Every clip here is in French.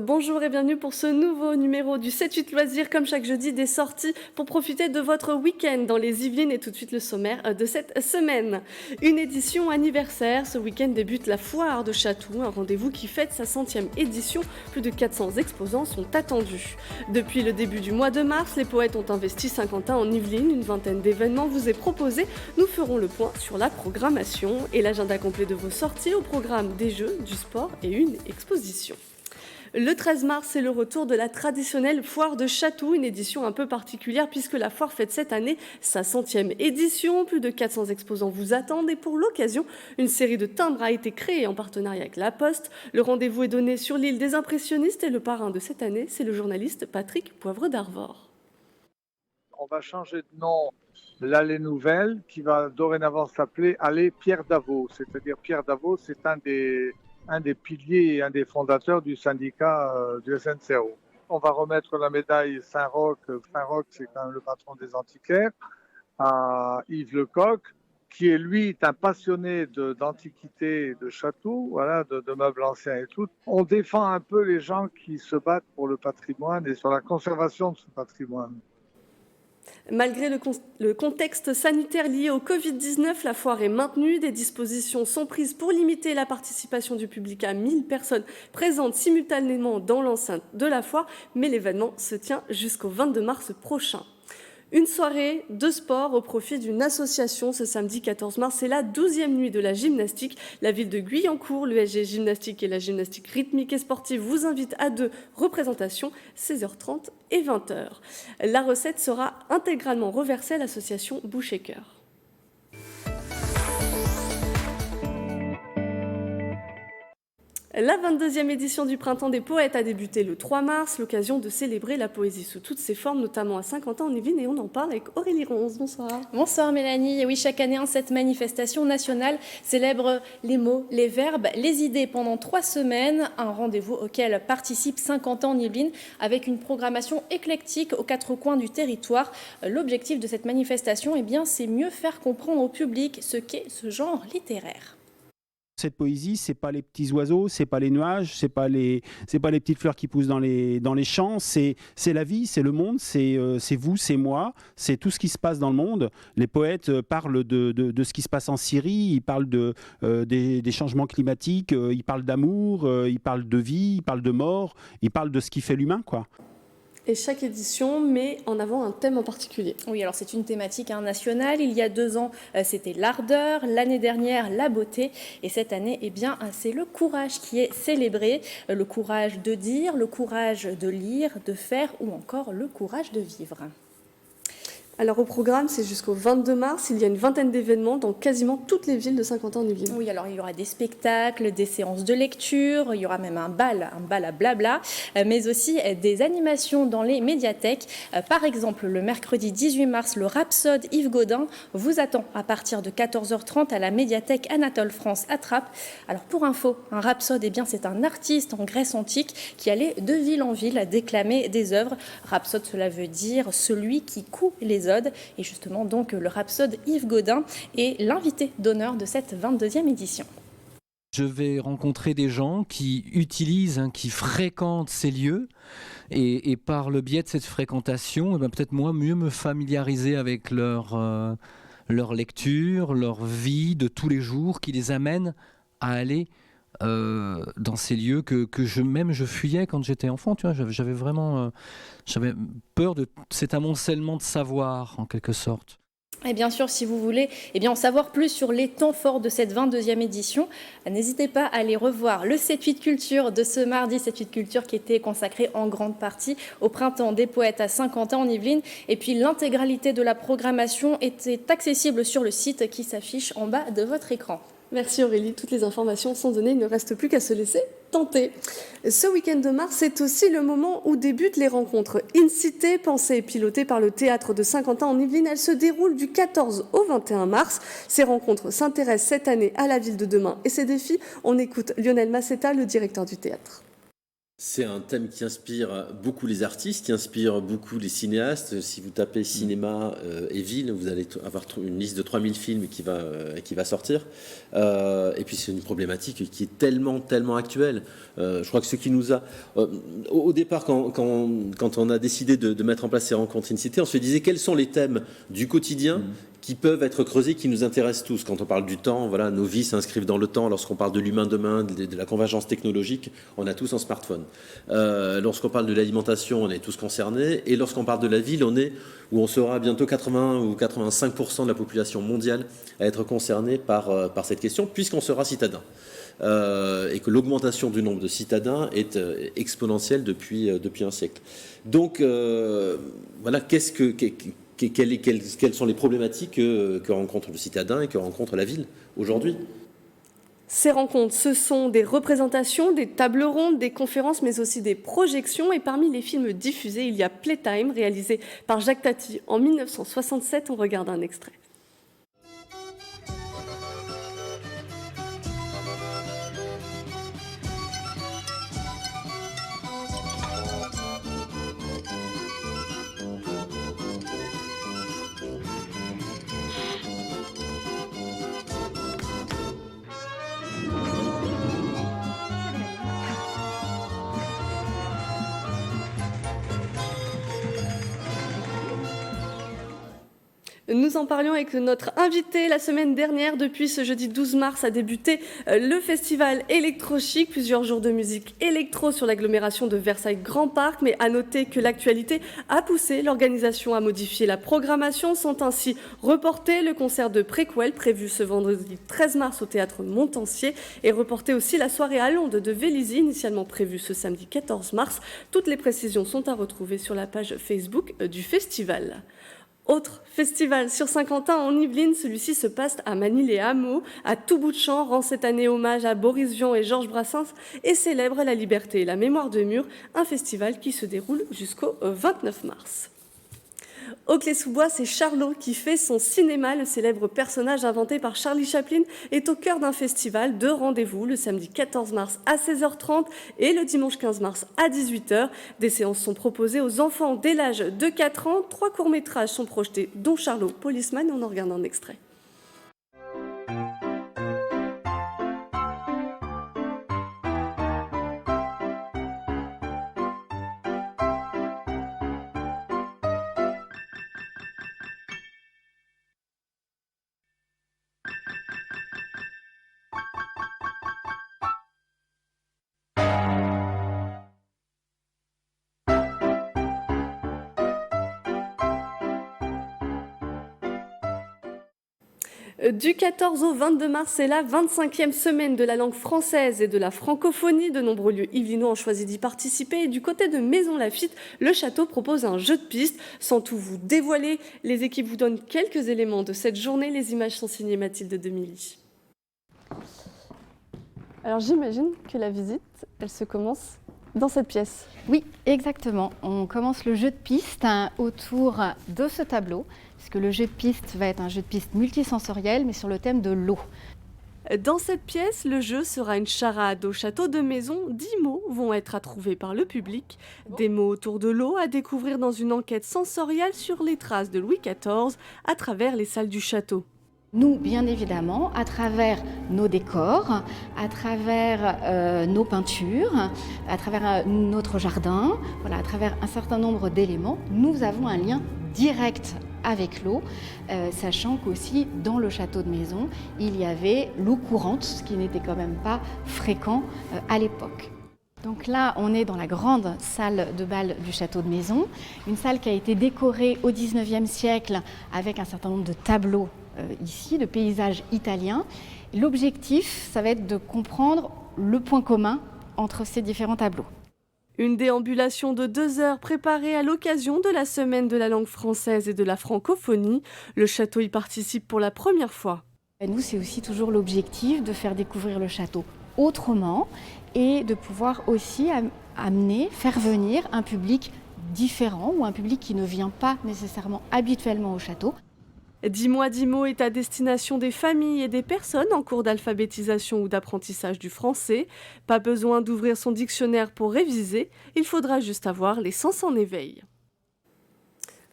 Bonjour et bienvenue pour ce nouveau numéro du 7-8 Loisirs, comme chaque jeudi, des sorties pour profiter de votre week-end dans les Yvelines et tout de suite le sommaire de cette semaine. Une édition anniversaire, ce week-end débute la Foire de Chatou, un rendez-vous qui fête sa 100e édition. Plus de 400 exposants sont attendus. Depuis le début du mois de mars, les poètes ont investi Saint-Quentin en Yvelines, une vingtaine d'événements vous est proposé. Nous ferons le point sur la programmation et l'agenda complet de vos sorties au programme des jeux, du sport et une exposition. Le 13 mars, c'est le retour de la traditionnelle Foire de Chatou, une édition un peu particulière puisque la foire fête cette année sa 100e édition. Plus de 400 exposants vous attendent et pour l'occasion, une série de timbres a été créée en partenariat avec La Poste. Le rendez-vous est donné sur l'île des impressionnistes et le parrain de cette année, c'est le journaliste Patrick Poivre d'Arvor. On va changer de nom l'Allée Nouvelle qui va dorénavant s'appeler Allée Pierre Davos. C'est-à-dire Pierre Davos, c'est un des piliers et un des fondateurs du syndicat du SNCO. On va remettre la médaille Saint-Roch. Saint-Roch, c'est quand même le patron des antiquaires, à Yves Lecoq, qui est lui un passionné d'antiquité, de châteaux, voilà, de meubles anciens et tout. On défend un peu les gens qui se battent pour le patrimoine et sur la conservation de ce patrimoine. Malgré le contexte sanitaire lié au Covid-19, la foire est maintenue. Des dispositions sont prises pour limiter la participation du public à 1000 personnes présentes simultanément dans l'enceinte de la foire, mais l'événement se tient jusqu'au 22 mars prochain. Une soirée de sport au profit d'une association ce samedi 14 mars. C'est la 12e nuit de la gymnastique. La ville de Guyancourt, l'ESG Gymnastique et la gymnastique rythmique et sportive vous invitent à 2 représentations, 16h30 et 20h. La recette sera intégralement reversée à l'association Bouche et Cœur. La 22e édition du Printemps des Poètes a débuté le 3 mars, l'occasion de célébrer la poésie sous toutes ses formes, notamment à Saint-Quentin en Yvelines, et on en parle avec Aurélie Ronze. Bonsoir. Bonsoir Mélanie. Et oui, chaque année, cette manifestation nationale célèbre les mots, les verbes, les idées pendant 3 semaines. Un rendez-vous auquel participe Saint-Quentin en Yvelines avec une programmation éclectique aux 4 coins du territoire. L'objectif de cette manifestation, c'est mieux faire comprendre au public ce qu'est ce genre littéraire. Cette poésie, c'est pas les petits oiseaux, c'est pas les nuages, c'est pas les petites fleurs qui poussent dans les champs, c'est la vie, c'est le monde, c'est vous, c'est moi, c'est tout ce qui se passe dans le monde. Les poètes parlent de ce qui se passe en Syrie, ils parlent des changements climatiques, ils parlent d'amour, ils parlent de vie, ils parlent de mort, ils parlent de ce qui fait l'humain, quoi. Et chaque édition met en avant un thème en particulier. Oui, alors c'est une thématique nationale. Il y a 2 ans, c'était l'ardeur. L'année dernière, la beauté. Et cette année, c'est le courage qui est célébré. Le courage de dire, le courage de lire, de faire ou encore le courage de vivre. Alors au programme, c'est jusqu'au 22 mars, il y a une vingtaine d'événements dans quasiment toutes les villes de Saint-Quentin-en-Yvelines. Oui, alors il y aura des spectacles, des séances de lecture, il y aura même un bal à blabla, mais aussi des animations dans les médiathèques. Par exemple, le mercredi 18 mars, le Rhapsode Yves Gaudin vous attend à partir de 14h30 à la médiathèque Anatole France à Trappes. Alors pour info, un rhapsode, c'est un artiste en Grèce antique qui allait de ville en ville déclamer des œuvres. Rhapsode, cela veut dire celui qui coud les et justement donc le rhapsode Yves Gaudin est l'invité d'honneur de cette 22e édition. Je vais rencontrer des gens qui utilisent, qui fréquentent ces lieux et par le biais de cette fréquentation, peut-être moi mieux me familiariser avec leur lecture, leur vie de tous les jours qui les amène à aller dans ces lieux que je fuyais quand j'étais enfant, tu vois, j'avais vraiment j'avais peur de cet amoncellement de savoir en quelque sorte. Et bien sûr, si vous voulez en savoir plus sur les temps forts de cette 22e édition, n'hésitez pas à aller revoir le 7-8 Culture de ce mardi, 7-8 Culture qui était consacré en grande partie au Printemps des Poètes à Saint-Quentin en Yvelines. Et puis l'intégralité de la programmation était accessible sur le site qui s'affiche en bas de votre écran. Merci Aurélie, toutes les informations sont données, il ne reste plus qu'à se laisser tenter. Ce week-end de mars, c'est aussi le moment où débutent les rencontres In-Cité, pensées et pilotées par le théâtre de Saint-Quentin en Yvelines. Elles se déroulent du 14 au 21 mars. Ces rencontres s'intéressent cette année à la ville de demain et ses défis. On écoute Lionel Massetta, le directeur du théâtre. C'est un thème qui inspire beaucoup les artistes, qui inspire beaucoup les cinéastes. Si vous tapez cinéma et ville, vous allez avoir une liste de 3000 films qui va sortir. Et puis c'est une problématique qui est tellement actuelle. Je crois que ce qui nous a... au départ, quand on a décidé de mettre en place ces rencontres in cité, on se disait quels sont les thèmes du quotidien qui peuvent être creusés, qui nous intéressent tous. Quand on parle du temps, voilà, nos vies s'inscrivent dans le temps. Lorsqu'on parle de l'humain demain, de la convergence technologique, on a tous un smartphone. Lorsqu'on parle de l'alimentation, on est tous concernés. Et lorsqu'on parle de la ville, où on sera bientôt 80 ou 85% de la population mondiale à être concernée par cette question, puisqu'on sera citadin. Et que l'augmentation du nombre de citadins est exponentielle depuis un siècle. Donc, voilà, quelles sont les problématiques que rencontre le citadin et que rencontre la ville aujourd'hui ? Ces rencontres, ce sont des représentations, des tables rondes, des conférences, mais aussi des projections. Et parmi les films diffusés, il y a Playtime, réalisé par Jacques Tati en 1967. On regarde un extrait. Nous en parlions avec notre invité la semaine dernière. Depuis ce jeudi 12 mars a débuté le festival Electrochic, plusieurs jours de musique électro sur l'agglomération de Versailles Grand Parc. Mais à noter que l'actualité a poussé l'organisation à modifier la programmation. Sont ainsi reportés le concert de Prequel prévu ce vendredi 13 mars au théâtre Montansier et reporté aussi la soirée à l'onde de Vélizy, initialement prévue ce samedi 14 mars. Toutes les précisions sont à retrouver sur la page Facebook du festival. Autre festival sur Saint-Quentin en Yvelines, celui-ci se passe à Manille-les-Hameaux. À tout bout de champ, rend cette année hommage à Boris Vian et Georges Brassens et célèbre la liberté et la mémoire de Mur, un festival qui se déroule jusqu'au 29 mars. Au Clé-sous-Bois, c'est Charlot qui fait son cinéma. Le célèbre personnage inventé par Charlie Chaplin est au cœur d'un festival de rendez-vous le samedi 14 mars à 16h30 et le dimanche 15 mars à 18h. Des séances sont proposées aux enfants dès l'âge de 4 ans. 3 courts-métrages sont projetés, dont Charlot, Policeman, et on en regarde un extrait. Du 14 au 22 mars, c'est la 25e semaine de la langue française et de la francophonie. De nombreux lieux yvelinois ont choisi d'y participer. Et du côté de Maison Lafitte, le château propose un jeu de piste. Sans tout vous dévoiler, les équipes vous donnent quelques éléments de cette journée. Les images sont signées Mathilde Demilly. Alors j'imagine que la visite, elle se commence dans cette pièce. Oui, exactement. On commence le jeu de piste autour de ce tableau, puisque le jeu de piste va être un jeu de piste multisensoriel, mais sur le thème de l'eau. Dans cette pièce, le jeu sera une charade au château de Maison. 10 mots vont être à trouver par le public. Des mots autour de l'eau à découvrir dans une enquête sensorielle sur les traces de Louis XIV à travers les salles du château. Nous, bien évidemment, à travers nos décors, à travers nos peintures, à travers notre jardin, voilà, à travers un certain nombre d'éléments, nous avons un lien direct avec l'eau, sachant qu'aussi dans le château de Maison, il y avait l'eau courante, ce qui n'était quand même pas fréquent à l'époque. Donc là, on est dans la grande salle de bal du château de Maison, une salle qui a été décorée au XIXe siècle avec un certain nombre de tableaux ici, de paysages italiens. L'objectif, ça va être de comprendre le point commun entre ces différents tableaux. Une déambulation de 2 heures préparée à l'occasion de la semaine de la langue française et de la francophonie. Le château y participe pour la première fois. Et nous, c'est aussi toujours l'objectif de faire découvrir le château autrement et de pouvoir aussi faire venir un public différent ou un public qui ne vient pas nécessairement habituellement au château. 10 mois 10 mots est à destination des familles et des personnes en cours d'alphabétisation ou d'apprentissage du français. Pas besoin d'ouvrir son dictionnaire pour réviser, il faudra juste avoir les sens en éveil.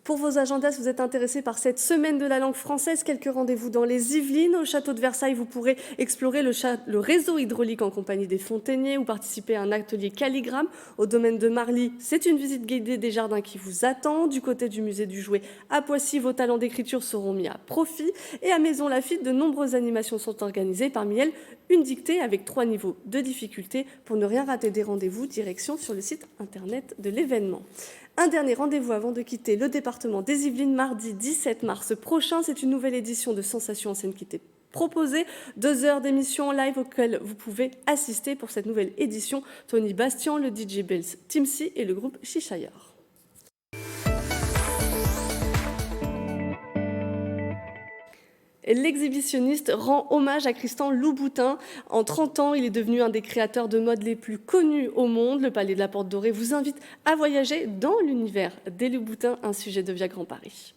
Pour vos agendas, si vous êtes intéressé par cette semaine de la langue française, quelques rendez-vous dans les Yvelines. Au château de Versailles, vous pourrez explorer le réseau hydraulique en compagnie des fontainiers ou participer à un atelier calligramme. Au domaine de Marly, c'est une visite guidée des jardins qui vous attend. Du côté du musée du jouet à Poissy, vos talents d'écriture seront mis à profit. Et à Maison Lafitte, de nombreuses animations sont organisées. Parmi elles, une dictée avec 3 niveaux de difficulté. Pour ne rien rater des rendez-vous, direction sur le site internet de l'événement. Un dernier rendez-vous avant de quitter le département des Yvelines, mardi 17 mars prochain. C'est une nouvelle édition de Sensations en scène qui était proposée. 2 heures d'émission en live auxquelles vous pouvez assister pour cette nouvelle édition. Tony Bastian, le DJ Bells Timsy et le groupe Cheshire. L'exhibitionniste rend hommage à Christian Louboutin. En 30 ans, il est devenu un des créateurs de mode les plus connus au monde. Le Palais de la Porte Dorée vous invite à voyager dans l'univers des Louboutins, un sujet de Via Grand Paris.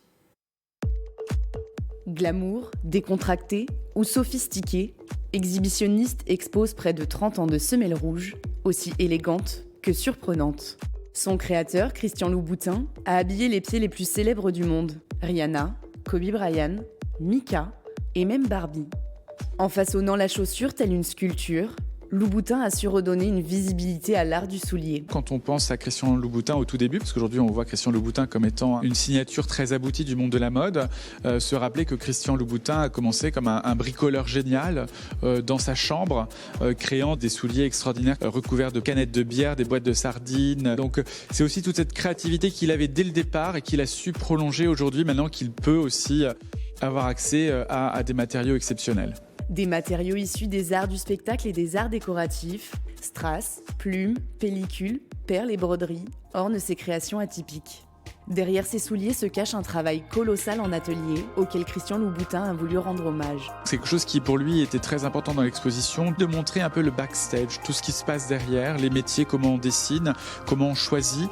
Glamour, décontracté ou sophistiqué, Exhibitionniste expose près de 30 ans de semelles rouges, aussi élégantes que surprenantes. Son créateur, Christian Louboutin, a habillé les pieds les plus célèbres du monde. Rihanna, Kobe Bryant, Mika et même Barbie. En façonnant la chaussure telle une sculpture, Louboutin a su redonner une visibilité à l'art du soulier. Quand on pense à Christian Louboutin au tout début, parce qu'aujourd'hui on voit Christian Louboutin comme étant une signature très aboutie du monde de la mode, se rappeler que Christian Louboutin a commencé comme un bricoleur génial dans sa chambre, créant des souliers extraordinaires recouverts de canettes de bière, des boîtes de sardines. Donc c'est aussi toute cette créativité qu'il avait dès le départ et qu'il a su prolonger aujourd'hui, maintenant qu'il peut aussi avoir accès à des matériaux exceptionnels. Des matériaux issus des arts du spectacle et des arts décoratifs, strass, plumes, pellicules, perles et broderies ornent ses créations atypiques. Derrière ces souliers se cache un travail colossal en atelier auquel Christian Louboutin a voulu rendre hommage. C'est quelque chose qui pour lui était très important dans l'exposition, de montrer un peu le backstage, tout ce qui se passe derrière, les métiers, comment on dessine, comment on choisit,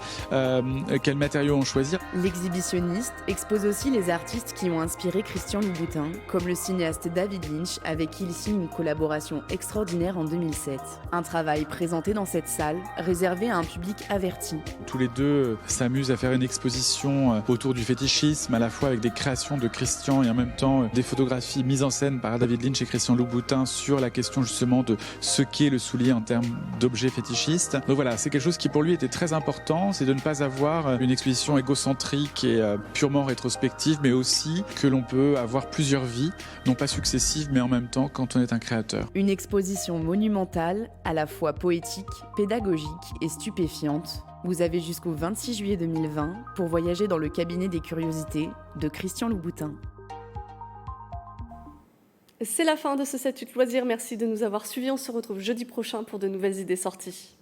quels matériaux on choisit. L'exhibitionniste expose aussi les artistes qui ont inspiré Christian Louboutin, comme le cinéaste David Lynch, avec qui il signe une collaboration extraordinaire en 2007. Un travail présenté dans cette salle, réservé à un public averti. Tous les deux s'amusent à faire une exposition autour du fétichisme, à la fois avec des créations de Christian et en même temps des photographies mises en scène par David Lynch et Christian Louboutin sur la question justement de ce qu'est le soulier en termes d'objet fétichiste. Donc voilà, c'est quelque chose qui pour lui était très important, c'est de ne pas avoir une exposition égocentrique et purement rétrospective, mais aussi que l'on peut avoir plusieurs vies, non pas successives, mais en même temps quand on est un créateur. Une exposition monumentale, à la fois poétique, pédagogique et stupéfiante. Vous avez jusqu'au 26 juillet 2020 pour voyager dans le cabinet des curiosités de Christian Louboutin. C'est la fin de ce 7-8 loisirs. Merci de nous avoir suivis. On se retrouve jeudi prochain pour de nouvelles idées sorties.